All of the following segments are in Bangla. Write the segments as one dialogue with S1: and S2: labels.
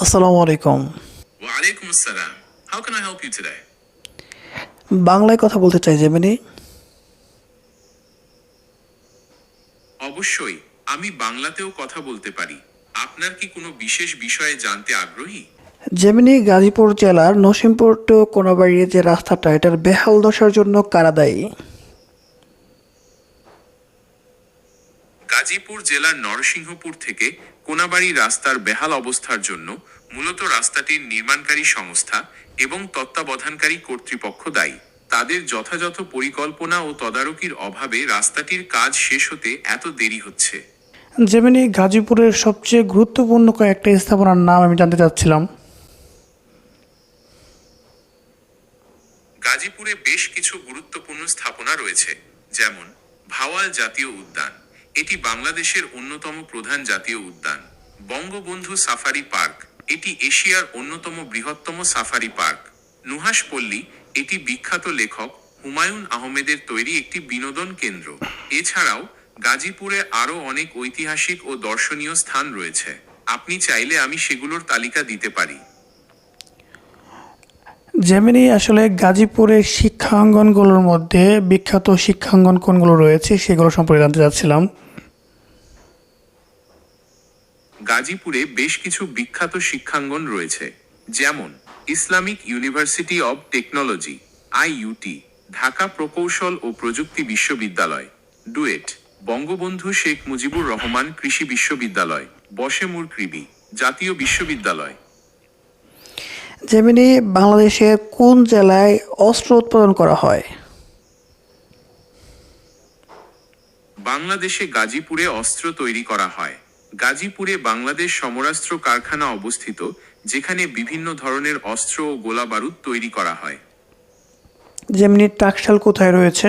S1: আসসালামু আলাইকুম।
S2: Walaikum assalam. How can I help you today?
S1: বাংলায় কথা বলতে চাই জেমিনি।
S2: অবশ্যই, আমি বাংলাতেও কথা বলতে পারি। আপনার কি কোনো বিশেষ বিষয়ে জানতে আগ্রহী?
S1: জেমিনি, গাজীপুর জেলার নসিমপুর টু কোনাবাড়ির যে রাস্তাটা, এটার বেহাল দশার জন্য কারা দায়ী?
S2: গাজীপুর জেলার নরসিংহপুর থেকে কোনাবাড়ি রাস্তার বেহাল অবস্থার জন্য মূলত রাস্তাটির নির্মাণকারী সংস্থা এবং তত্ত্বাবধানকারী কর্তৃপক্ষ দায়ী। তাদের যথাযথ পরিকল্পনা ও তদারকির অভাবে রাস্তাটির কাজ শেষ হতে এত দেরি হচ্ছে।
S1: জেমিনি, গাজীপুরের সবচেয়ে গুরুত্বপূর্ণ কয়েকটা স্থাপনার নাম আমি জানতে চাচ্ছিলাম।
S2: গাজীপুরে বেশ কিছু গুরুত্বপূর্ণ স্থাপনা রয়েছে, যেমন ভাওয়াল জাতীয় উদ্যান। এটি বাংলাদেশের অন্যতম প্রধান জাতীয় উদ্যান। বঙ্গবন্ধু সাফারি পার্ক, এটি এশিয়ার অন্যতম বৃহত্তম সাফারি পার্ক। নুহাশপল্লী, এটি বিখ্যাত লেখক হুমায়ুন আহমেদের তৈরি একটি বিনোদন কেন্দ্র। এছাড়াও গাজীপুরে আরও অনেক ঐতিহাসিক ও দর্শনীয় স্থান রয়েছে। আপনি চাইলে আমি সেগুলোর তালিকা দিতে পারি।
S1: জেমিনি, আসলে গাজীপুরের শিক্ষাঙ্গনগুলোর মধ্যে বিখ্যাত শিক্ষাঙ্গন কোনগুলো রয়েছে সেগুলো সম্পর্কে জানতে চাচ্ছিলাম।
S2: গাজীপুরে বেশ কিছু বিখ্যাত শিক্ষাঙ্গন রয়েছে, যেমন Islamic university of technology IUT, Dhaka প্রকৌশল ও প্রযুক্তি বিশ্ববিদ্যালয় ডুয়েট, বঙ্গবন্ধু শেখ মুজিবুর রহমান কৃষি বিশ্ববিদ্যালয়, বশেমুর কৃবি জাতীয় বিশ্ববিদ্যালয়।
S1: জেমিনি, বাংলাদেশের কোন জেলায় অস্ত্র উৎপাদন করা হয়?
S2: বাংলাদেশে গাজীপুরে অস্ত্র তৈরি করা হয়। গাজীপুরে বাংলাদেশ সমরাস্ত্র কারখানা অবস্থিত, যেখানে বিভিন্ন ধরনের অস্ত্র ও গোলাবারুদ তৈরি করা হয়।
S1: জেমিনি, টাকশাল কোথায় রয়েছে?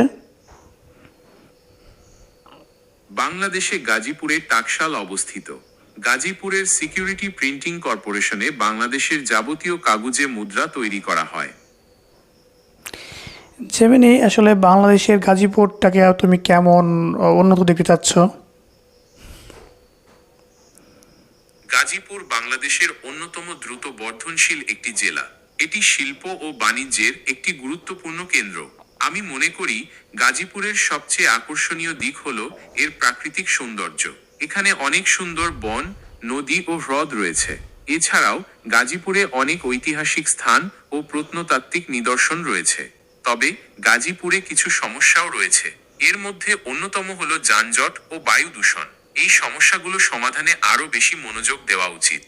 S2: বাংলাদেশে গাজীপুরে টাকশাল অবস্থিত। গাজীপুরের সিকিউরিটি প্রিন্টিং কর্পোরেশনে বাংলাদেশের যাবতীয় কাগুজে মুদ্রা তৈরি করা হয়।
S1: জেমিনি, আসলে বাংলাদেশের গাজীপুরটাকে তুমি কেমন উন্নত দেখতে চাচ্ছ?
S2: গাজীপুর বাংলাদেশের অন্যতম দ্রুত বর্ধনশীল একটি জেলা। এটি শিল্প ও বাণিজ্যের একটি গুরুত্বপূর্ণ কেন্দ্র। আমি মনে করি গাজীপুরের সবচেয়ে আকর্ষণীয় দিক হলো এর প্রাকৃতিক সৌন্দর্য। এখানে অনেক সুন্দর বন, নদী ও হ্রদ রয়েছে। এছাড়াও গাজীপুরে অনেক ঐতিহাসিক স্থান ও প্রত্নতাত্ত্বিক নিদর্শন রয়েছে। তবে গাজীপুরে কিছু সমস্যাও রয়েছে। এর মধ্যে অন্যতম হলো যানজট ও বায়ু দূষণ। এই সমস্যাগুলো সমাধানে আরও বেশি মনোযোগ দেওয়া উচিত।